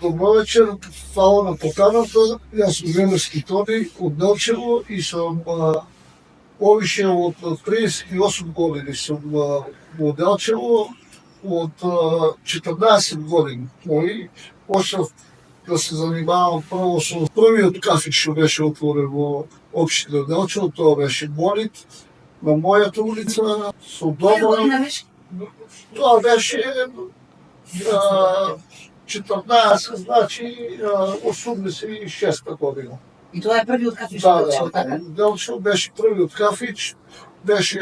Добро вечер, фала на поканата. Јас сум Велевски Тони од Делчево и сум повише од 38 години сум во Делчево, од 14 години. Почнав да се занимавам прво со првиот кафич што беше отворен во општина Делчево, тоа беше Монит, на мојата улица, со дома. Тоа беше 14, значи 86-та година. И тоа е првиот кафич во Делчево, така? Делчево беше првиот кафич, беше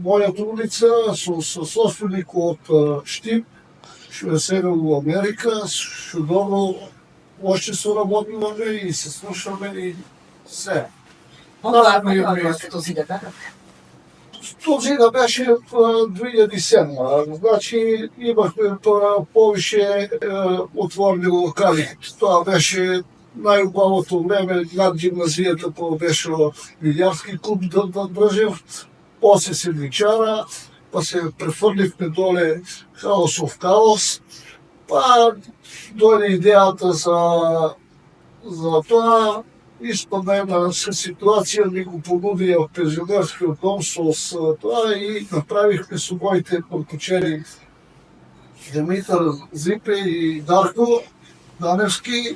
мојата улица со собственик од Штип, што е сега во Америка, што добро още соработуваме и се слушаме и се. Тоа како зида, така? Този да беше 2007, значи имахме повише отворени локали. Тоа беше најубавото време, над гимназијата тоа беше билјарски клуб да држев, после седмичара, па се префрлivме доле Хаосов Каос, па дојде идејата за тоа. Испадна една ситуација, ни го понудија пензионерскиот дом со тоа и направихме со моите поручени Димитар Зипе и Дарко Даневски